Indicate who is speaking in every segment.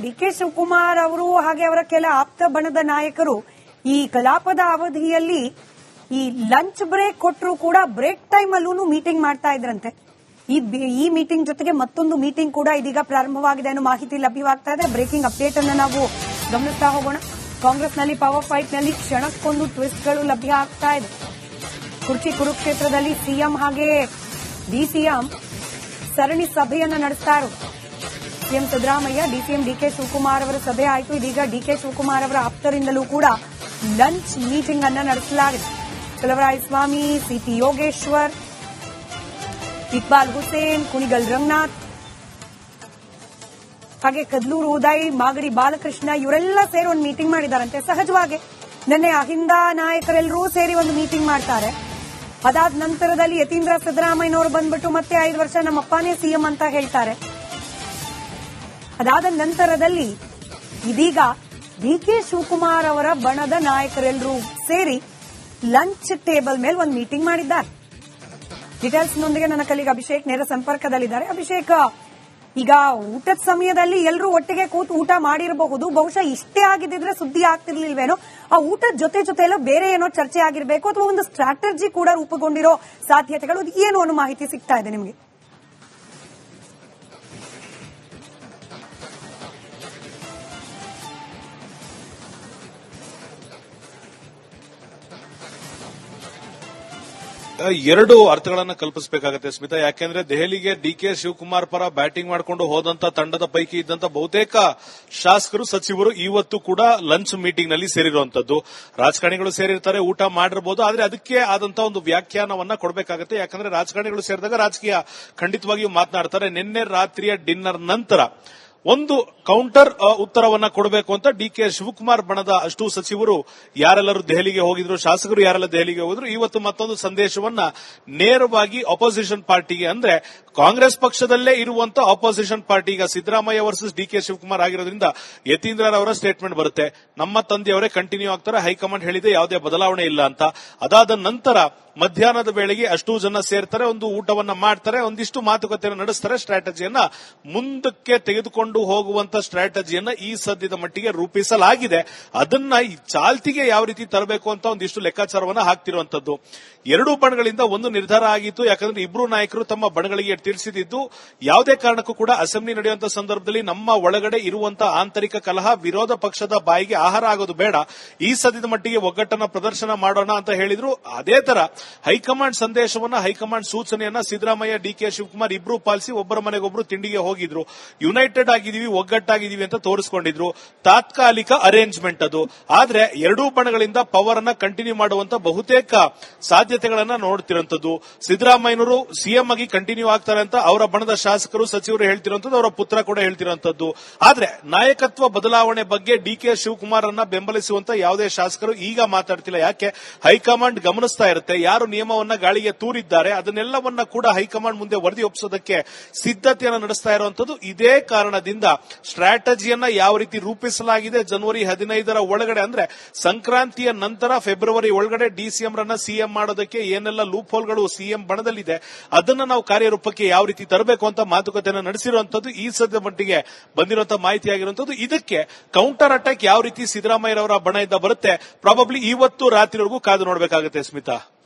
Speaker 1: DK Shivakumar ಅವರು ಹಾಗೆ ಅವರ ಕೆಲ ಆಪ್ತ ಬಣದ ನಾಯಕರು ಈ ಕಲಾಪದ ಅವಧಿಯಲ್ಲಿ ಈ ಲಂಚ್ ಬ್ರೇಕ್ ಕೊಟ್ಟರು ಕೂಡ ಬ್ರೇಕ್ ಟೈಮ್ ಅಲ್ಲೂ ಮೀಟಿಂಗ್ ಮಾಡ್ತಾ ಇದ್ರಂತೆ. ಈ ಮೀಟಿಂಗ್ ಜೊತೆಗೆ ಮತ್ತೊಂದು ಮೀಟಿಂಗ್ ಕೂಡ ಇದೀಗ ಪ್ರಾರಂಭವಾಗಿದೆ ಅನ್ನೋ ಮಾಹಿತಿ ಲಭ್ಯವಾಗ್ತಾ ಇದೆ. ಬ್ರೇಕಿಂಗ್ ಅಪ್ಡೇಟ್ ಅನ್ನು ನಾವು ಗಮನಿಸ್ತಾ ಹೋಗೋಣ. ಕಾಂಗ್ರೆಸ್ನಲ್ಲಿ ಪವರ್ ಫೈಟ್ ನಲ್ಲಿ ಕ್ಷಣಕ್ಕೊಂದು ಟ್ವಿಸ್ಟ್ಗಳು ಲಭ್ಯ ಆಗ್ತಾ ಇದೆ. ಕುರ್ಚಿ ಕುರುಕ್ಷೇತ್ರದಲ್ಲಿ ಸಿಎಂ ಹಾಗೆ ಡಿಸಿಎಂ ಸರಣಿ ಸಭೆಯನ್ನ ನಡೆಸ್ತಾ ಇರೋದು. CM Siddaramaiah, DCM DK Shivakumar ಅವರ ಸಭೆ ಆಯಿತು. ಇದೀಗ ಡಿಕೆ ಶಿವಕುಮಾರ್ ಅವರ ಆಪ್ತರಿಂದಲೂ ಕೂಡ ಲಂಚ್ ಮೀಟಿಂಗ್ ಅನ್ನ ನಡೆಸಲಾಗಿದೆ. ಚಲವರಾಯಸ್ವಾಮಿ, ಸಿಟಿ ಯೋಗೇಶ್ವರ್, ಇಕ್ಬಾಲ್ ಹುಸೇನ್, ಕುಣಿಗಲ್ ರಂಗನಾಥ್ ಹಾಗೆ ಕದ್ಲೂರು ಉದಯ್, ಮಾಗಡಿ ಬಾಲಕೃಷ್ಣ ಇವರೆಲ್ಲ ಸೇರಿ ಒಂದು ಮೀಟಿಂಗ್ ಮಾಡಿದಾರಂತೆ. ಸಹಜವಾಗಿ ನಿನ್ನೆ ಅಹಿಂದ ನಾಯಕರೆಲ್ಲರೂ ಸೇರಿ ಒಂದು ಮೀಟಿಂಗ್ ಮಾಡ್ತಾರೆ. ಅದಾದ ನಂತರದಲ್ಲಿ ಯತೀಂದ್ರ ಸಿದ್ದರಾಮಯ್ಯನವರು ಬಂದ್ಬಿಟ್ಟು ಮತ್ತೆ 5 ವರ್ಷ ನಮ್ಮಪ್ಪನೇ ಸಿಎಂ ಅಂತ ಹೇಳ್ತಾರೆ. ಅದಾದ ನಂತರದಲ್ಲಿ ಇದೀಗ ಡಿಕೆ ಶಿವಕುಮಾರ್ ಅವರ ಬಣದ ನಾಯಕರೆಲ್ಲರೂ ಸೇರಿ ಲಂಚ್ ಟೇಬಲ್ ಮೇಲೆ ಒಂದು ಮೀಟಿಂಗ್ ಮಾಡಿದ್ದಾರೆ. ಡೀಟೇಲ್ಸ್ನೊಂದಿಗೆ ನನ್ನ ಕಲಿಗ ಅಭಿಷೇಕ್ ನೇರ ಸಂಪರ್ಕದಲ್ಲಿದ್ದಾರೆ. ಅಭಿಷೇಕ್, ಈಗ ಊಟದ ಸಮಯದಲ್ಲಿ ಎಲ್ಲರೂ ಒಟ್ಟಿಗೆ ಕೂತು ಊಟ ಮಾಡಿರಬಹುದು. ಬಹುಶಃ ಇಷ್ಟೇ ಆಗಿದ್ದಿದ್ರೆ ಸುದ್ದಿ ಆಗ್ತಿರ್ಲಿಲ್ವೇನೋ. ಆ ಊಟದ ಜೊತೆ ಎಲ್ಲ ಬೇರೆ ಏನೋ ಚರ್ಚೆ ಆಗಿರಬೇಕು ಅಥವಾ ಒಂದು ಸ್ಟ್ರಾಟಜಿ ಕೂಡ ರೂಪುಗೊಂಡಿರೋ ಸಾಧ್ಯತೆಗಳು ಏನು ಅನ್ನೋ ಮಾಹಿತಿ ಸಿಗ್ತಾ ಇದೆ ನಿಮಗೆ?
Speaker 2: ಎರಡು ಅರ್ಥಗಳನ್ನ ಕಲ್ಪಿಸಬೇಕಾಗುತ್ತೆ ಸ್ಮಿತಾ. ಯಾಕೆಂದ್ರೆ ದೆಹಲಿಗೆ ಡಿಕೆ ಶಿವಕುಮಾರ್ ಪರ ಬ್ಯಾಟಿಂಗ್ ಮಾಡಿಕೊಂಡು ಹೋದಂತ ತಂಡದ ಪೈಕಿ ಇದ್ದಂತ ಬಹುತೇಕ ಶಾಸಕರು, ಸಚಿವರು ಇವತ್ತು ಕೂಡ ಲಂಚ್ ಮೀಟಿಂಗ್ ನಲ್ಲಿ ಸೇರಿರುವಂತದ್ದು. ರಾಜಕಾರಣಿಗಳು ಸೇರಿರ್ತಾರೆ, ಊಟ ಮಾಡಿರಬಹುದು, ಆದ್ರೆ ಅದಕ್ಕೆ ಆದಂತ ಒಂದು ವ್ಯಾಖ್ಯಾನವನ್ನ ಕೊಡಬೇಕಾಗುತ್ತೆ. ಯಾಕಂದ್ರೆ ರಾಜಕಾರಣಿಗಳು ಸೇರಿದಾಗ ರಾಜಕೀಯ ಖಂಡಿತವಾಗಿಯೂ ಮಾತನಾಡ್ತಾರೆ. ನಿನ್ನೆ ರಾತ್ರಿಯ ಡಿನ್ನರ್ ನಂತರ ಒಂದು ಕೌಂಟರ್ ಉತ್ತರವನ್ನ ಕೊಡಬೇಕು ಅಂತ ಡಿಕೆ ಶಿವಕುಮಾರ್ ಬಣದ ಅಷ್ಟು ಸಚಿವರು ಯಾರೆಲ್ಲರೂ ದೆಹಲಿಗೆ ಹೋಗಿದ್ರು, ಶಾಸಕರು ಯಾರೆಲ್ಲ ದೆಹಲಿಗೆ ಹೋಗಿದ್ರು, ಇವತ್ತು ಮತ್ತೊಂದು ಸಂದೇಶವನ್ನ ನೇರವಾಗಿ ಅಪೋಸಿಷನ್ ಪಾರ್ಟಿಗೆ, ಅಂದ್ರೆ ಕಾಂಗ್ರೆಸ್ ಪಕ್ಷದಲ್ಲೇ ಇರುವಂತ ಅಪೋಸಿಷನ್ ಪಾರ್ಟಿ, ಈಗ ಸಿದ್ದರಾಮಯ್ಯ ವರ್ಸಸ್ ಡಿಕೆ ಶಿವಕುಮಾರ್ ಆಗಿರೋದ್ರಿಂದ ಯತೀಂದ್ರ ಅವರ ಸ್ಟೇಟ್ಮೆಂಟ್ ಬರುತ್ತೆ, ನಮ್ಮ ತಂದೆಯವರೇ ಕಂಟಿನ್ಯೂ ಆಗ್ತಾರೆ, ಹೈಕಮಾಂಡ್ ಹೇಳಿದೆ, ಯಾವುದೇ ಬದಲಾವಣೆ ಇಲ್ಲ ಅಂತ. ಅದಾದ ನಂತರ ಮಧ್ಯಾಹ್ನದ ವೇಳೆಗೆ ಅಷ್ಟು ಜನ ಸೇರ್ತಾರೆ, ಒಂದು ಊಟವನ್ನ ಮಾಡ್ತಾರೆ, ಒಂದಿಷ್ಟು ಮಾತುಕತೆಯನ್ನು ನಡೆಸ್ತಾರೆ, ಸ್ಟ್ರಾಟಜಿಯನ್ನ ಮುಂದಕ್ಕೆ ತೆಗೆದುಕೊಂಡು ಹೋಗುವಂತ ಸ್ಟ್ರಾಟಜಿಯನ್ನ ಈ ಸದ್ಯದ ಮಟ್ಟಿಗೆ ರೂಪಿಸಲಾಗಿದೆ. ಅದನ್ನ ಈ ಚಾಲ್ತಿಗೆ ಯಾವ ರೀತಿ ತರಬೇಕು ಅಂತ ಒಂದಿಷ್ಟು ಲೆಕ್ಕಾಚಾರವನ್ನ ಹಾಕ್ತಿರುವಂತದ್ದು. ಎರಡೂ ಬಣಗಳಿಂದ ಒಂದು ನಿರ್ಧಾರ ಆಗಿತ್ತು. ಯಾಕಂದ್ರೆ ಇಬ್ರು ನಾಯಕರು ತಮ್ಮ ಬಣಗಳಿಗೆ ತಿಳಿಸಿದ್ದು, ಯಾವುದೇ ಕಾರಣಕ್ಕೂ ಕೂಡ ಅಸೆಂಬ್ಲಿ ನಡೆಯುವಂತಹ ಸಂದರ್ಭದಲ್ಲಿ ನಮ್ಮ ಒಳಗಡೆ ಇರುವಂತಹ ಆಂತರಿಕ ಕಲಹ ವಿರೋಧ ಪಕ್ಷದ ಬಾಯಿಗೆ ಆಹಾರ ಆಗೋದು ಬೇಡ, ಈ ಸದ್ಯದ ಮಟ್ಟಿಗೆ ಒಗ್ಗಟ್ಟನ್ನ ಪ್ರದರ್ಶನ ಮಾಡೋಣ ಅಂತ ಹೇಳಿದ್ರು. ಅದೇ ತರ ಹೈಕಮಾಂಡ್ ಸಂದೇಶವನ್ನ, ಹೈಕಮಾಂಡ್ ಸೂಚನೆಯನ್ನ ಸಿದ್ದರಾಮಯ್ಯ, ಡಿಕೆ ಶಿವಕುಮಾರ್ ಇಬ್ರು ಪಾಲಿಸಿ ಒಬ್ಬರ ಮನೆಗೊಬ್ರು ತಿಂಡಿಗೆ ಹೋಗಿದ್ರು. ಯುನೈಟೆಡ್ ಆಗಿದೀವಿ, ಒಗ್ಗಟ್ಟಾಗಿದೀವಿ ಅಂತ ತೋರಿಸಿಕೊಂಡಿದ್ರು. ತಾತ್ಕಾಲಿಕ ಅರೇಂಜ್ಮೆಂಟ್ ಅದು. ಆದ್ರೆ ಎರಡೂ ಬಣಗಳಿಂದ ಪವರ್ ಅನ್ನ ಕಂಟಿನ್ಯೂ ಮಾಡುವಂತ ಬಹುತೇಕ ಸಾಧ್ಯತೆಗಳನ್ನ ನೋಡ್ತಿರುವಂತದ್ದು. ಸಿದ್ದರಾಮಯ್ಯನವರು ಸಿಎಂ ಆಗಿ ಕಂಟಿನ್ಯೂ ಆಗ್ತಾರೆ ಅಂತ ಅವರ ಬಣದ ಶಾಸಕರು, ಸಚಿವರು ಹೇಳ್ತಿರುವಂತದ್ದು, ಅವರ ಪುತ್ರ ಕೂಡ ಹೇಳ್ತಿರುವಂತದ್ದು. ಆದ್ರೆ ನಾಯಕತ್ವ ಬದಲಾವಣೆ ಬಗ್ಗೆ ಡಿಕೆ ಶಿವಕುಮಾರ್ ಅನ್ನ ಬೆಂಬಲಿಸುವಂತ ಯಾವುದೇ ಶಾಸಕರು ಈಗ ಮಾತಾಡ್ತಿಲ್ಲ. ಯಾಕೆ? ಹೈಕಮಾಂಡ್ ಗಮನಿಸ್ತಾ ಇರುತ್ತೆ, ಯಾರು ನಿಯಮವನ್ನ ಗಾಳಿಗೆ ತೂರಿದ್ದಾರೆ ಅದನ್ನೆಲ್ಲವನ್ನ ಕೂಡ ಹೈಕಮಾಂಡ್ ಮುಂದೆ ವರದಿ ಒಪ್ಪಿಸೋದಕ್ಕೆ ಸಿದ್ಧತೆಯನ್ನು ನಡೆಸ್ತಾ ಇರುವಂತದ್ದು. ಇದೇ ಕಾರಣದಿಂದ ಸ್ಟ್ರಾಟಜಿಯನ್ನ ಯಾವ ರೀತಿ ರೂಪಿಸಲಾಗಿದೆ, ಜನವರಿ 15ರ ಒಳಗಡೆ, ಅಂದ್ರೆ ಸಂಕ್ರಾಂತಿಯ ನಂತರ ಫೆಬ್ರವರಿ ಒಳಗಡೆ ಡಿಸಿಎಂ ರನ್ನ ಸಿಎಂ ಮಾಡೋದಕ್ಕೆ ಏನೆಲ್ಲ ಲೂಪ್ ಹೋಲ್ಗಳು ಸಿಎಂ ಬಣದಲ್ಲಿದೆ ಅದನ್ನ ನಾವು ಕಾರ್ಯರೂಪಕ್ಕೆ ಯಾವ ರೀತಿ ತರಬೇಕು ಅಂತ ಮಾತುಕತೆಯನ್ನು ನಡೆಸಿರುವಂತದ್ದು ಈ ಸದ್ಯ ಮಟ್ಟಿಗೆ ಬಂದಿರುವಂತಹ ಮಾಹಿತಿ ಆಗಿರುವಂತದ್ದು. ಇದಕ್ಕೆ ಕೌಂಟರ್ ಅಟ್ಯಾಕ್ ಯಾವ ರೀತಿ ಸಿದ್ದರಾಮಯ್ಯರವರ ಬಣದಿಂದ ಬರುತ್ತೆ, ಪ್ರಾಬಬ್ಲಿ ಇವತ್ತು ರಾತ್ರಿವರೆಗೂ ಕಾದು ನೋಡಬೇಕಾಗುತ್ತೆ ಸ್ಮಿತಾ.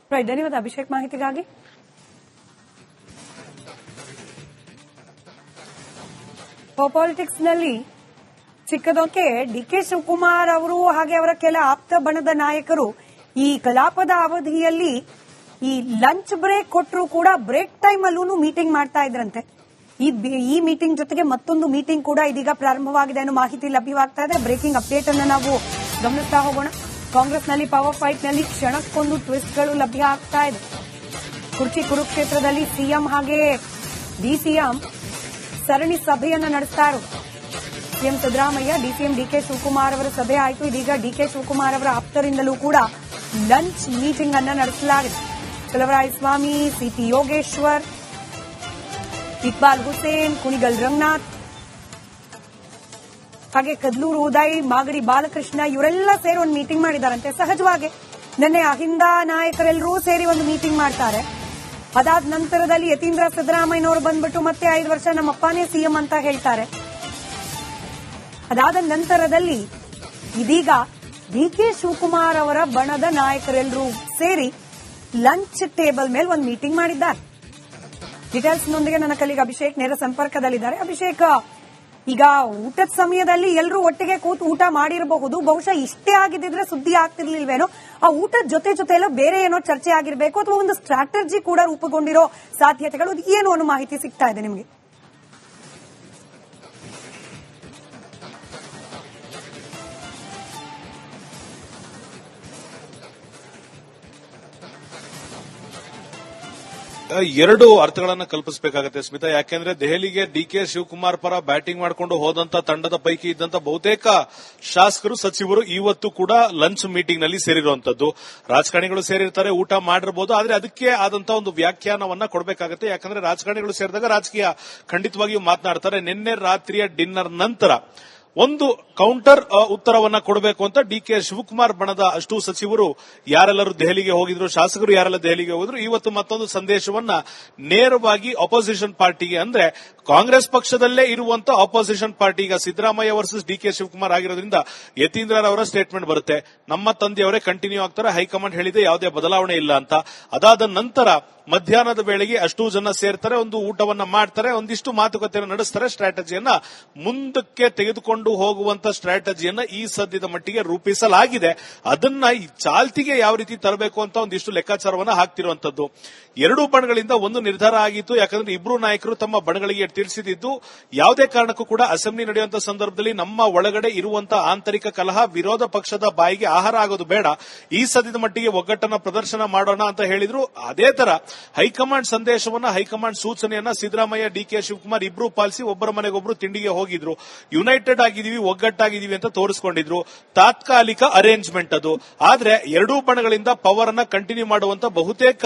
Speaker 1: ಧನ್ಯವಾದ ಅಭಿಷೇಕ್ ಮಾಹಿತಿಗಾಗಿ. ಪಾಲಿಟಿಕ್ಸ್ ನಲ್ಲಿ ಚಿಕ್ಕದೊಂಕೆ ಡಿಕೆ ಶಿವಕುಮಾರ್ ಅವರು ಹಾಗೆ ಅವರ ಕೆಲ ಆಪ್ತ ಬಣದ ನಾಯಕರು ಈ ಕಲಾಪದ ಅವಧಿಯಲ್ಲಿ ಈ ಲಂಚ್ ಬ್ರೇಕ್ ಕೊಟ್ಟರು ಕೂಡ ಬ್ರೇಕ್ ಟೈಮ್ ಅಲ್ಲೂ ಮೀಟಿಂಗ್ ಮಾಡ್ತಾ ಇದ್ರಂತೆ. ಈ ಮೀಟಿಂಗ್ ಜೊತೆಗೆ ಮತ್ತೊಂದು ಮೀಟಿಂಗ್ ಕೂಡ ಇದೀಗ ಪ್ರಾರಂಭವಾಗಿದೆ ಅನ್ನೋ ಮಾಹಿತಿ ಲಭ್ಯವಾಗ್ತಾ ಇದೆ. ಬ್ರೇಕಿಂಗ್ ಅಪ್ಡೇಟ್ ಅನ್ನು ನಾವು ಗಮನಿಸ್ತಾ ಹೋಗೋಣ. ಕಾಂಗ್ರೆಸ್ನಲ್ಲಿ ಪವರ್ ಫೈಟ್ ನಲ್ಲಿ ಕ್ಷಣಕ್ಕೊಂದು ಟ್ವಿಸ್ಟ್ಗಳು ಲಭ್ಯ ಆಗ್ತಾ ಇದೆ. ಕುರ್ಚಿ ಕುರುಕ್ಷೇತ್ರದಲ್ಲಿ ಸಿಎಂ ಹಾಗೆ ಡಿಸಿಎಂ ಸರಣಿ ಸಭೆಯನ್ನ ನಡೆಸ್ತಾ ಇರೋದು. CM Siddaramaiah, DCM DK Shivakumar ಅವರ ಸಭೆ ಆಯಿತು. ಇದೀಗ ಡಿಕೆ ಶಿವಕುಮಾರ್ ಅವರ ಆಪ್ತರಿಂದಲೂ ಕೂಡ ಲಂಚ್ ಮೀಟಿಂಗ್ ಅನ್ನ ನಡೆಸಲಾಗಿದೆ. ಚಲವರಾಯಸ್ವಾಮಿ, ಸಿಟಿ ಯೋಗೇಶ್ವರ್, ಇಕ್ಬಾಲ್ ಹುಸೇನ್, ಕುಣಿಗಲ್ ರಂಗನಾಥ್ ಹಾಗೆ ಕದ್ಲೂರು ಉದಯ್, ಮಾಗಡಿ ಬಾಲಕೃಷ್ಣ ಇವರೆಲ್ಲ ಸೇರಿ ಒಂದು ಮೀಟಿಂಗ್ ಮಾಡಿದಾರಂತೆ. ಸಹಜವಾಗಿ ನಿನ್ನೆ ಅಹಿಂದ ನಾಯಕರೆಲ್ಲರೂ ಸೇರಿ ಒಂದು ಮೀಟಿಂಗ್ ಮಾಡ್ತಾರೆ. ಅದಾದ ನಂತರದಲ್ಲಿ ಯತೀಂದ್ರ ಸಿದ್ದರಾಮಯ್ಯನವರು ಬಂದ್ಬಿಟ್ಟು ಮತ್ತೆ 5 ವರ್ಷ ನಮ್ಮಪ್ಪನೇ ಸಿಎಂ ಅಂತ ಹೇಳ್ತಾರೆ. ಅದಾದ ನಂತರದಲ್ಲಿ ಇದೀಗ ಡಿಕೆ ಶಿವಕುಮಾರ್ ಅವರ ಬಣದ ನಾಯಕರೆಲ್ಲರೂ ಸೇರಿ ಲಂಚ್ ಟೇಬಲ್ ಮೇಲೆ ಒಂದು ಮೀಟಿಂಗ್ ಮಾಡಿದ್ದಾರೆ. ಡೀಟೇಲ್ಸ್ನೊಂದಿಗೆ ನನ್ನ ಕಲಿಗ ಅಭಿಷೇಕ್ ನೇರ ಸಂಪರ್ಕದಲ್ಲಿದ್ದಾರೆ. ಅಭಿಷೇಕ್, ಈಗ ಊಟದ ಸಮಯದಲ್ಲಿ ಎಲ್ಲರೂ ಒಟ್ಟಿಗೆ ಕೂತು ಊಟ ಮಾಡಿರಬಹುದು, ಬಹುಶಃ ಇಷ್ಟೇ ಆಗಿದ್ರೆ ಸುದ್ದಿ ಆಗ್ತಿರ್ಲಿಲ್ವೇನೋ, ಆ ಊಟದ ಜೊತೆ ಬೇರೆ ಏನೋ ಚರ್ಚೆ ಆಗಿರ್ಬೇಕು ಅಥವಾ ಒಂದು ಸ್ಟ್ರಾಟಜಿ ಕೂಡ ರೂಪುಗೊಂಡಿರೋ ಸಾಧ್ಯತೆಗಳು ಏನು ಅನ್ನೋ ಮಾಹಿತಿ ಸಿಗ್ತಾ ಇದೆ ನಿಮಗೆ?
Speaker 2: ಎರಡು ಅರ್ಥಗಳನ್ನ ಕಲ್ಪಿಸಬೇಕಾಗುತ್ತೆ ಸ್ಮಿತಾ. ಯಾಕೆಂದ್ರೆ ದೆಹಲಿಗೆ ಡಿಕೆ ಶಿವಕುಮಾರ್ ಪರ ಬ್ಯಾಟಿಂಗ್ ಮಾಡಿಕೊಂಡು ಹೋದಂತ ತಂಡದ ಪೈಕಿ ಇದ್ದಂತ ಬಹುತೇಕ ಶಾಸಕರು ಸಚಿವರು ಇವತ್ತು ಕೂಡ ಲಂಚ್ ಮೀಟಿಂಗ್ ನಲ್ಲಿ ಸೇರಿರುವಂತದ್ದು. ರಾಜಕಾರಣಿಗಳು ಸೇರಿರ್ತಾರೆ, ಊಟ ಮಾಡಿರಬಹುದು, ಆದ್ರೆ ಅದಕ್ಕೆ ಆದಂತ ಒಂದು ವ್ಯಾಖ್ಯಾನವನ್ನ ಕೊಡಬೇಕಾಗುತ್ತೆ. ಯಾಕಂದ್ರೆ ರಾಜಕಾರಣಿಗಳು ಸೇರಿದಾಗ ರಾಜಕೀಯ ಖಂಡಿತವಾಗಿಯೂ ಮಾತನಾಡ್ತಾರೆ. ನಿನ್ನೆ ರಾತ್ರಿಯ ಡಿನ್ನರ್ ನಂತರ ಒಂದು ಕೌಂಟರ್ ಉತ್ತರವನ್ನ ಕೊಡಬೇಕು ಅಂತ ಡಿಕೆ ಶಿವಕುಮಾರ್ ಬಣದ ಅಷ್ಟು ಸಚಿವರು ಯಾರೆಲ್ಲರೂ ದೆಹಲಿಗೆ ಹೋಗಿದ್ರು, ಶಾಸಕರು ಯಾರೆಲ್ಲ ದೆಹಲಿಗೆ ಹೋಗಿದ್ರು, ಇವತ್ತು ಮತ್ತೊಂದು ಸಂದೇಶವನ್ನ ನೇರವಾಗಿ ಅಪೋಸಿಷನ್ ಪಾರ್ಟಿಗೆ, ಅಂದ್ರೆ ಕಾಂಗ್ರೆಸ್ ಪಕ್ಷದಲ್ಲೇ ಇರುವಂತ ಅಪೋಸಿಷನ್ ಪಾರ್ಟಿ, ಈಗ ಸಿದ್ದರಾಮಯ್ಯ ವರ್ಸಸ್ ಡಿಕೆ ಶಿವಕುಮಾರ್ ಆಗಿರೋದ್ರಿಂದ ಯತೀಂದ್ರರವರ ಸ್ಟೇಟ್ಮೆಂಟ್ ಬರುತ್ತೆ, ನಮ್ಮ ತಂದೆಯವರೇ ಕಂಟಿನ್ಯೂ ಆಗ್ತಾರೆ, ಹೈಕಮಾಂಡ್ ಹೇಳಿದೆ ಯಾವುದೇ ಬದಲಾವಣೆ ಇಲ್ಲ ಅಂತ. ಅದಾದ ನಂತರ ಮಧ್ಯಾಹ್ನದ ವೇಳೆಗೆ ಅಷ್ಟೂ ಜನ ಸೇರ್ತಾರೆ, ಒಂದು ಊಟವನ್ನ ಮಾಡ್ತಾರೆ, ಒಂದಿಷ್ಟು ಮಾತುಕತೆಯನ್ನು ನಡೆಸ್ತಾರೆ, ಸ್ಟ್ರಾಟಜಿಯನ್ನ ಮುಂದಕ್ಕೆ ತೆಗೆದುಕೊಂಡು ಹೋಗುವಂತ ಸ್ಟ್ರಾಟಜಿಯನ್ನ ಈ ಸದ್ಯದ ಮಟ್ಟಿಗೆ ರೂಪಿಸಲಾಗಿದೆ. ಅದನ್ನ ಈ ಚಾಲ್ತಿಗೆ ಯಾವ ರೀತಿ ತರಬೇಕು ಅಂತ ಒಂದಿಷ್ಟು ಲೆಕ್ಕಾಚಾರವನ್ನ ಹಾಕ್ತಿರುವಂತದ್ದು. ಎರಡೂ ಬಣಗಳಿಂದ ಒಂದು ನಿರ್ಧಾರ ಆಗಿತ್ತು. ಯಾಕಂದ್ರೆ ಇಬ್ರು ನಾಯಕರು ತಮ್ಮ ಬಣಗಳಿಗೆ ತಿಳಿಸಿದ್ದು, ಯಾವುದೇ ಕಾರಣಕ್ಕೂ ಕೂಡ ಅಸೆಂಬ್ಲಿ ನಡೆಯುವಂತಹ ಸಂದರ್ಭದಲ್ಲಿ ನಮ್ಮ ಒಳಗಡೆ ಇರುವಂತಹ ಆಂತರಿಕ ಕಲಹ ವಿರೋಧ ಪಕ್ಷದ ಬಾಯಿಗೆ ಆಹಾರ ಆಗೋದು ಬೇಡ, ಈ ಸದ್ಯದ ಮಟ್ಟಿಗೆ ಒಗ್ಗಟ್ಟನ್ನ ಪ್ರದರ್ಶನ ಮಾಡೋಣ ಅಂತ ಹೇಳಿದ್ರು. ಅದೇ ತರ ಹೈಕಮಾಂಡ್ ಸಂದೇಶವನ್ನ, ಹೈಕಮಾಂಡ್ ಸೂಚನೆಯನ್ನ ಸಿದ್ದರಾಮಯ್ಯ ಡಿಕೆ ಶಿವಕುಮಾರ್ ಇಬ್ರು ಪಾಲಿಸಿ ಒಬ್ಬರ ಮನೆಗೊಬ್ರು ತಿಂಡಿಗೆ ಹೋಗಿದ್ರು. ಯುನೈಟೆಡ್ ಆಗಿದೀವಿ, ಒಗ್ಗಟ್ಟಾಗಿದ್ದೀವಿ ಅಂತ ತೋರಿಸಿಕೊಂಡಿದ್ರು. ತಾತ್ಕಾಲಿಕ ಅರೇಂಜ್ಮೆಂಟ್ ಅದು. ಆದ್ರೆ ಎರಡೂ ಬಣಗಳಿಂದ ಪವರ್ ಅನ್ನ ಕಂಟಿನ್ಯೂ ಮಾಡುವಂತ ಬಹುತೇಕ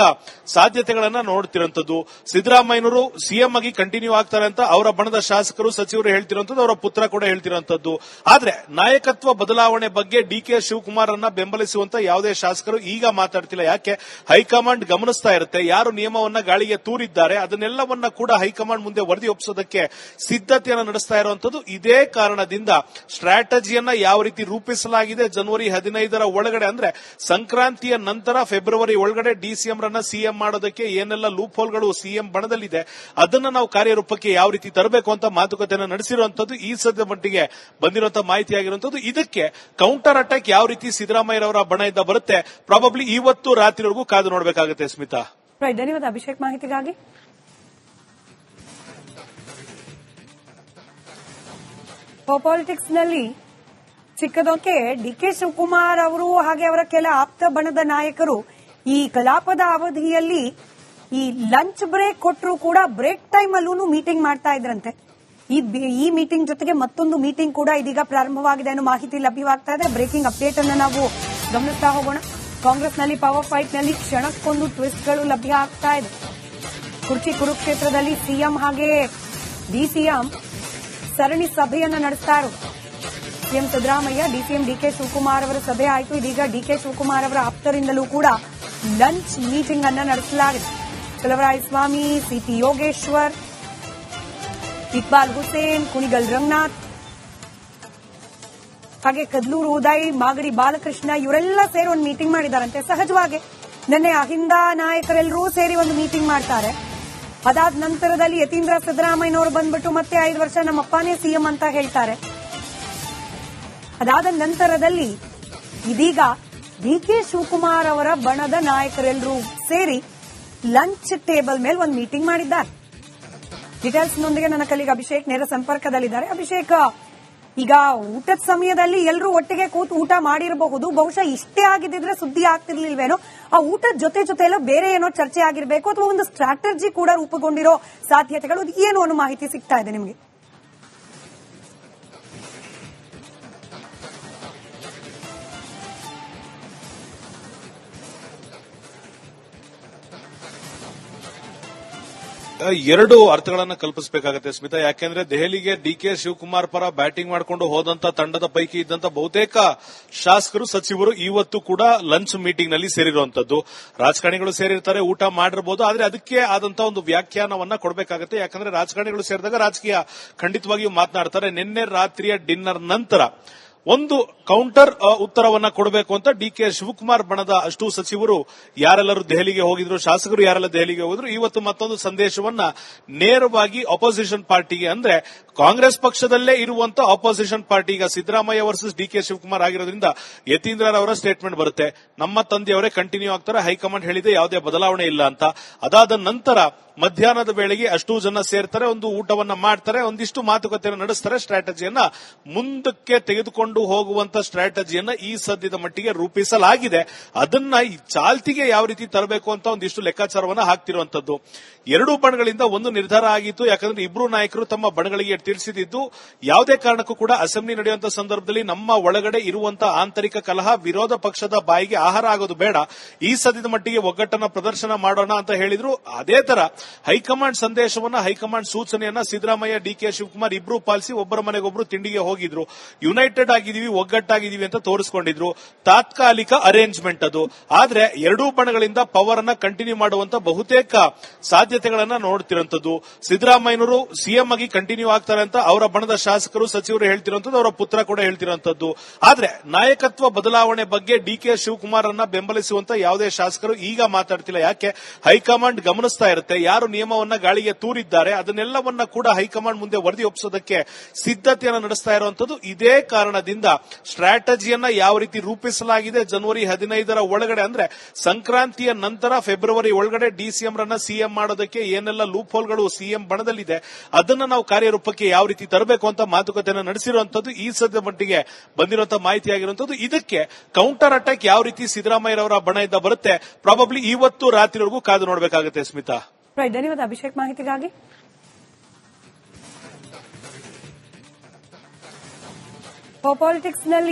Speaker 2: ಸಾಧ್ಯತೆಗಳನ್ನ ನೋಡ್ತಿರುವಂತದ್ದು. ಸಿದ್ದರಾಮಯ್ಯನವರು ಸಿಎಂ ಆಗಿ ಕಂಟಿನ್ಯೂ ಆಗ್ತಾರೆ ಅಂತ ಅವರ ಬಣದ ಶಾಸಕರು ಸಚಿವರು ಹೇಳ್ತಿರುವಂತದ್ದು, ಅವರ ಪುತ್ರ ಕೂಡ ಹೇಳ್ತಿರುವಂತದ್ದು. ಆದ್ರೆ ನಾಯಕತ್ವ ಬದಲಾವಣೆ ಬಗ್ಗೆ ಡಿಕೆ ಶಿವಕುಮಾರ್ ಅನ್ನ ಬೆಂಬಲಿಸುವಂತ ಯಾವುದೇ ಶಾಸಕರು ಈಗ ಮಾತಾಡ್ತಿಲ್ಲ. ಯಾಕೆ? ಹೈಕಮಾಂಡ್ ಗಮನಿಸ್ತಾ ಇರುತ್ತೆ, ಯಾರು ನಿಯಮವನ್ನ ಗಾಳಿಗೆ ತೂರಿದ್ದಾರೆ ಅದನ್ನೆಲ್ಲವನ್ನ ಕೂಡ ಹೈಕಮಾಂಡ್ ಮುಂದೆ ವರದಿ ಒಪ್ಪಿಸೋದಕ್ಕೆ ಸಿದ್ಧತೆಯನ್ನು ನಡೆಸ್ತಾ ಇರುವಂತದ್ದು. ಇದೇ ಕಾರಣದಿಂದ ಸ್ಟ್ರಾಟಜಿಯನ್ನ ಯಾವ ರೀತಿ ರೂಪಿಸಲಾಗಿದೆ, ಜನವರಿ 15ರ ಒಳಗಡೆ, ಅಂದ್ರೆ ಸಂಕ್ರಾಂತಿಯ ನಂತರ ಫೆಬ್ರವರಿ ಒಳಗಡೆ ಡಿಸಿಎಂ ರನ್ನ ಸಿಎಂ ಮಾಡೋದಕ್ಕೆ ಏನೆಲ್ಲ ಲೂಪ್ ಹೋಲ್ಗಳು ಸಿಎಂ ಬಣದಲ್ಲಿದೆ ಅದನ್ನ ನಾವು ಕಾರ್ಯರೂಪಕ್ಕೆ ಯಾವ ರೀತಿ ತರಬೇಕು ಅಂತ ಮಾತುಕತೆಯನ್ನು ನಡೆಸಿರುವಂತದ್ದು ಈ ಸದ್ಯ ಮಟ್ಟಿಗೆ ಬಂದಿರುವಂತಹ ಮಾಹಿತಿ ಆಗಿರುವಂತದ್ದು. ಇದಕ್ಕೆ ಕೌಂಟರ್ ಅಟ್ಯಾಕ್ ಯಾವ ರೀತಿ ಸಿದ್ದರಾಮಯ್ಯರವರ ಬಣದಿಂದ ಬರುತ್ತೆ, ಪ್ರಾಬಬ್ಲಿ ಇವತ್ತು ರಾತ್ರಿವರೆಗೂ ಕಾದು ನೋಡಬೇಕಾಗುತ್ತೆ ಸ್ಮಿತಾ.
Speaker 1: ಧನ್ಯವಾದ ಅಭಿಷೇಕ್ ಮಾಹಿತಿಗಾಗಿ. ಪಾಲಿಟಿಕ್ಸ್ ನಲ್ಲಿ ಚಿಕ್ಕದೊಂಕೆ ಡಿಕೆ ಶಿವಕುಮಾರ್ ಅವರು ಹಾಗೆ ಅವರ ಕೆಲ ಆಪ್ತ ಬಣದ ನಾಯಕರು ಈ ಕಲಾಪದ ಅವಧಿಯಲ್ಲಿ ಈ ಲಂಚ್ ಬ್ರೇಕ್ ಕೊಟ್ಟರು ಕೂಡ ಬ್ರೇಕ್ ಟೈಮ್ ಅಲ್ಲೂ ಮೀಟಿಂಗ್ ಮಾಡ್ತಾ ಇದ್ರಂತೆ. ಈ ಮೀಟಿಂಗ್ ಜೊತೆಗೆ ಮತ್ತೊಂದು ಮೀಟಿಂಗ್ ಕೂಡ ಇದೀಗ ಪ್ರಾರಂಭವಾಗಿದೆ ಅನ್ನೋ ಮಾಹಿತಿ ಲಭ್ಯವಾಗ್ತಾ ಇದೆ. ಬ್ರೇಕಿಂಗ್ ಅಪ್ಡೇಟ್ ಅನ್ನು ನಾವು ಗಮನಿಸ್ತಾ ಹೋಗೋಣ. ಕಾಂಗ್ರೆಸ್ನಲ್ಲಿ ಪವರ್ ಫೈಟ್ ನಲ್ಲಿ ಕ್ಷಣಕ್ಕೊಂದು ಟ್ವಿಸ್ಟ್ಗಳು ಲಭ್ಯ ಆಗ್ತಾ ಇದೆ. ಕುರ್ಚಿ ಕುರುಕ್ಷೇತ್ರದಲ್ಲಿ ಸಿಎಂ ಹಾಗೆ ಡಿಸಿಎಂ ಸರಣಿ ಸಭೆಯನ್ನ ನಡೆಸ್ತಾ ಇರೋದು. CM Siddaramaiah, DCM DK Shivakumar ಅವರ ಸಭೆ ಆಯಿತು. ಇದೀಗ ಡಿಕೆ ಶಿವಕುಮಾರ್ ಅವರ ಆಪ್ತರಿಂದಲೂ ಕೂಡ ಲಂಚ್ ಮೀಟಿಂಗ್ ಅನ್ನ ನಡೆಸಲಾಗಿದೆ. ಚಲವರಾಯಸ್ವಾಮಿ, ಸಿಟಿ ಯೋಗೇಶ್ವರ್, ಇಕ್ಬಾಲ್ ಹುಸೇನ್, ಕುಣಿಗಲ್ ರಂಗನಾಥ್ ಹಾಗೆ ಕದ್ಲೂರು ಉದಯ್, ಮಾಗಡಿ ಬಾಲಕೃಷ್ಣ ಇವರೆಲ್ಲ ಸೇರಿ ಒಂದು ಮೀಟಿಂಗ್ ಮಾಡಿದಾರಂತೆ. ಸಹಜವಾಗಿ ನಿನ್ನೆ ಅಹಿಂದ ನಾಯಕರೆಲ್ಲರೂ ಸೇರಿ ಒಂದು ಮೀಟಿಂಗ್ ಮಾಡ್ತಾರೆ. ಅದಾದ ನಂತರದಲ್ಲಿ ಯತೀಂದ್ರ ಸಿದ್ದರಾಮಯ್ಯನವರು ಬಂದ್ಬಿಟ್ಟು ಮತ್ತೆ 5 ವರ್ಷ ನಮ್ಮಪ್ಪನೇ ಸಿಎಂ ಅಂತ ಹೇಳ್ತಾರೆ. ಅದಾದ ನಂತರದಲ್ಲಿ ಇದೀಗ ಡಿಕೆ ಶಿವಕುಮಾರ್ ಅವರ ಬಣದ ನಾಯಕರೆಲ್ಲರೂ ಸೇರಿ ಲಂಚ್ ಟೇಬಲ್ ಮೇಲೆ ಒಂದು ಮೀಟಿಂಗ್ ಮಾಡಿದ್ದಾರೆ. ಡೀಟೇಲ್ಸ್ನೊಂದಿಗೆ ನನ್ನ ಕಲಿಗ ಅಭಿಷೇಕ್ ನೇರ ಸಂಪರ್ಕದಲ್ಲಿದ್ದಾರೆ. ಅಭಿಷೇಕ್, ಈಗ ಊಟದ ಸಮಯದಲ್ಲಿ ಎಲ್ಲರೂ ಒಟ್ಟಿಗೆ ಕೂತು ಊಟ ಮಾಡಿರಬಹುದು, ಬಹುಶಃ ಇಷ್ಟೇ ಆಗಿದ್ರೆ ಸುದ್ದಿ ಆಗ್ತಿರ್ಲಿಲ್ವೇನೋ, ಆ ಊಟದ ಜೊತೆ ಬೇರೆ ಏನೋ ಚರ್ಚೆ ಆಗಿರ್ಬೇಕು ಅಥವಾ ಒಂದು ಸ್ಟ್ರಾಟಜಿ ಕೂಡ ರೂಪುಗೊಂಡಿರೋ ಸಾಧ್ಯತೆಗಳು ಏನು ಅನ್ನೋ ಮಾಹಿತಿ ಸಿಗ್ತಾ ಇದೆ ನಿಮಗೆ?
Speaker 2: ಎರಡು ಅರ್ಥಗಳನ್ನ ಕಲ್ಪಿಸಬೇಕಾಗುತ್ತೆ ಸ್ಮಿತಾ. ಯಾಕೆಂದ್ರೆ ದೆಹಲಿಗೆ ಡಿಕೆ ಶಿವಕುಮಾರ್ ಪರ ಬ್ಯಾಟಿಂಗ್ ಮಾಡಿಕೊಂಡು ಹೋದಂತ ತಂಡದ ಪೈಕಿ ಇದ್ದಂತ ಬಹುತೇಕ ಶಾಸಕರು ಸಚಿವರು ಇವತ್ತು ಕೂಡ ಲಂಚ್ ಮೀಟಿಂಗ್ ನಲ್ಲಿ ಸೇರಿರುವಂತದ್ದು. ರಾಜಕಾರಣಿಗಳು ಸೇರಿರ್ತಾರೆ, ಊಟ ಮಾಡಿರಬಹುದು, ಆದ್ರೆ ಅದಕ್ಕೆ ಆದಂತಹ ಒಂದು ವ್ಯಾಖ್ಯಾನವನ್ನ ಕೊಡಬೇಕಾಗುತ್ತೆ. ಯಾಕಂದ್ರೆ ರಾಜಕಾರಣಿಗಳು ಸೇರಿದಾಗ ರಾಜಕೀಯ ಖಂಡಿತವಾಗಿಯೂ ಮಾತನಾಡ್ತಾರೆ. ನಿನ್ನೆ ರಾತ್ರಿಯ ಡಿನ್ನರ್ ನಂತರ ಒಂದು ಕೌಂಟರ್ ಉತ್ತರವನ್ನ ಕೊಡಬೇಕು ಅಂತ ಡಿಕೆ ಶಿವಕುಮಾರ್ ಬಣದ ಅಷ್ಟು ಸಚಿವರು ಯಾರೆಲ್ಲರೂ ದೆಹಲಿಗೆ ಹೋಗಿದ್ರು, ಶಾಸಕರು ಯಾರೆಲ್ಲ ದೆಹಲಿಗೆ ಹೋಗಿದ್ರು, ಇವತ್ತು ಮತ್ತೊಂದು ಸಂದೇಶವನ್ನ ನೇರವಾಗಿ ಅಪೋಸಿಷನ್ ಪಾರ್ಟಿಗೆ, ಅಂದ್ರೆ ಕಾಂಗ್ರೆಸ್ ಪಕ್ಷದಲ್ಲೇ ಇರುವಂತ ಅಪೋಸಿಷನ್ ಪಾರ್ಟಿ, ಈಗ ಸಿದ್ದರಾಮಯ್ಯ ವರ್ಸಸ್ ಡಿಕೆ ಶಿವಕುಮಾರ್ ಆಗಿರೋದ್ರಿಂದ ಯತೀಂದ್ರರವರ ಸ್ಟೇಟ್ಮೆಂಟ್ ಬರುತ್ತೆ, ನಮ್ಮ ತಂದೆಯವರೇ ಕಂಟಿನ್ಯೂ ಆಗ್ತಾರೆ, ಹೈಕಮಾಂಡ್ ಹೇಳಿದೆ ಯಾವುದೇ ಬದಲಾವಣೆ ಇಲ್ಲ ಅಂತ. ಅದಾದ ನಂತರ ಮಧ್ಯಾಹ್ನದ ವೇಳೆಗೆ ಅಷ್ಟು ಜನ ಸೇರ್ತಾರೆ, ಒಂದು ಊಟವನ್ನ ಮಾಡ್ತಾರೆ, ಒಂದಿಷ್ಟು ಮಾತುಕತೆಯನ್ನು ನಡೆಸ್ತಾರೆ, ಸ್ಟ್ರಾಟಜಿಯನ್ನ ಮುಂದಕ್ಕೆ ತೆಗೆದುಕೊಂಡು ಹೋಗುವಂತ ಸ್ಟ್ರಾಟಜಿಯನ್ನ ಈ ಸದ್ಯದ ಮಟ್ಟಿಗೆ ರೂಪಿಸಲಾಗಿದೆ. ಅದನ್ನ ಈ ಚಾಲ್ತಿಗೆ ಯಾವ ರೀತಿ ತರಬೇಕು ಅಂತ ಒಂದಿಷ್ಟು ಲೆಕ್ಕಾಚಾರವನ್ನ ಹಾಕ್ತಿರುವಂತದ್ದು. ಎರಡೂ ಬಣಗಳಿಂದ ಒಂದು ನಿರ್ಧಾರ ಆಗಿತ್ತು. ಯಾಕಂದ್ರೆ ಇಬ್ರು ನಾಯಕರು ತಮ್ಮ ಬಣಗಳಿಗೆ ತಿಳಿಸಿದ್ದು, ಯಾವುದೇ ಕಾರಣಕ್ಕೂ ಕೂಡ ಅಸೆಂಬ್ಲಿ ನಡೆಯುವಂತಹ ಸಂದರ್ಭದಲ್ಲಿ ನಮ್ಮ ಒಳಗಡೆ ಇರುವಂತಹ ಆಂತರಿಕ ಕಲಹ ವಿರೋಧ ಪಕ್ಷದ ಬಾಯಿಗೆ ಆಹಾರ ಆಗೋದು ಬೇಡ, ಈ ಸದ್ಯದ ಮಟ್ಟಿಗೆ ಒಗ್ಗಟ್ಟನ್ನ ಪ್ರದರ್ಶನ ಮಾಡೋಣ ಅಂತ ಹೇಳಿದ್ರು. ಅದೇ ತರ ಹೈಕಮಾಂಡ್ ಸಂದೇಶವನ್ನ, ಹೈಕಮಾಂಡ್ ಸೂಚನೆಯನ್ನ ಸಿದ್ದರಾಮಯ್ಯ ಡಿಕೆ ಶಿವಕುಮಾರ್ ಇಬ್ರು ಪಾಲಿಸಿ ಒಬ್ಬರ ಮನೆಗೊಬ್ರು ತಿಂಡಿಗೆ ಹೋಗಿದ್ರು. ಯುನೈಟೆಡ್ ಆಗಿದೀವಿ, ಒಗ್ಗಟ್ಟಾಗಿದ್ದೀವಿ ಅಂತ ತೋರಿಸಿಕೊಂಡಿದ್ರು. ತಾತ್ಕಾಲಿಕ ಅರೇಂಜ್ಮೆಂಟ್ ಅದು. ಆದ್ರೆ ಎರಡೂ ಬಣಗಳಿಂದ ಪವರ್ ಅನ್ನ ಕಂಟಿನ್ಯೂ ಮಾಡುವಂತ ಬಹುತೇಕ ಸಾಧ್ಯತೆಗಳನ್ನ ನೋಡ್ತಿರುವಂತದ್ದು. ಸಿದ್ದರಾಮಯ್ಯನವರು ಸಿಎಂ ಆಗಿ ಕಂಟಿನ್ಯೂ ಆಗ್ತಾರೆ ಅಂತ ಅವರ ಬಣದ ಶಾಸಕರು ಸಚಿವರು ಹೇಳ್ತಿರುವಂತದ್ದು, ಅವರ ಪುತ್ರ ಕೂಡ ಹೇಳ್ತಿರುವಂತದ್ದು. ಆದ್ರೆ ನಾಯಕತ್ವ ಬದಲಾವಣೆ ಬಗ್ಗೆ ಡಿಕೆ ಶಿವಕುಮಾರ್ ಅನ್ನ ಬೆಂಬಲಿಸುವಂತ ಯಾವುದೇ ಶಾಸಕರು ಈಗ ಮಾತಾಡ್ತಿಲ್ಲ. ಯಾಕೆ? ಹೈಕಮಾಂಡ್ ಗಮನಿಸ್ತಾ ಇರುತ್ತೆ, ಯಾರು ನಿಯಮವನ್ನ ಗಾಳಿಗೆ ತೂರಿದ್ದಾರೆ ಅದನ್ನೆಲ್ಲವನ್ನ ಕೂಡ ಹೈಕಮಾಂಡ್ ಮುಂದೆ ವರದಿ ಒಪ್ಪಿಸೋದಕ್ಕೆ ಸಿದ್ಧತೆಯನ್ನು ನಡೆಸ್ತಾ ಇರುವಂತದ್ದು. ಇದೇ ಕಾರಣದಿಂದ ಸ್ಟ್ರಾಟಜಿಯನ್ನ ಯಾವ ರೀತಿ ರೂಪಿಸಲಾಗಿದೆ, ಜನವರಿ 15ರ ಒಳಗಡೆ, ಅಂದ್ರೆ ಸಂಕ್ರಾಂತಿಯ ನಂತರ ಫೆಬ್ರವರಿ ಒಳಗಡೆ ಡಿಸಿಎಂ ರನ್ನ ಸಿಎಂ ಮಾಡೋದಕ್ಕೆ ಏನೆಲ್ಲ ಲೂಪ್ ಹೋಲ್ಗಳು ಸಿಎಂ ಬಣದಲ್ಲಿದೆ ಅದನ್ನ ನಾವು ಕಾರ್ಯರೂಪಕ್ಕೆ ಯಾವ ರೀತಿ ತರಬೇಕು ಅಂತ ಮಾತುಕತೆಯನ್ನು ನಡೆಸಿರುವಂತದ್ದು ಈ ಸದ್ಯ ಮಟ್ಟಿಗೆ ಬಂದಿರುವಂತಹ ಮಾಹಿತಿಯಾಗಿರುವಂತದ್ದು. ಇದಕ್ಕೆ ಕೌಂಟರ್ ಅಟ್ಯಾಕ್ ಯಾವ ರೀತಿ ಸಿದ್ದರಾಮಯ್ಯರವರ ಬಣದಿಂದ ಬರುತ್ತೆ, ಪ್ರಾಬಬ್ಲಿ ಇವತ್ತು ರಾತ್ರಿವರೆಗೂ ಕಾದು ನೋಡಬೇಕಾಗುತ್ತೆ ಸ್ಮಿತಾ.
Speaker 1: ಧನ್ಯವಾದ ಅಭಿಷೇಕ್ ಮಾಹಿತಿಗಾಗಿ. ಪಾಲಿಟಿಕ್ಸ್ ನಲ್ಲಿ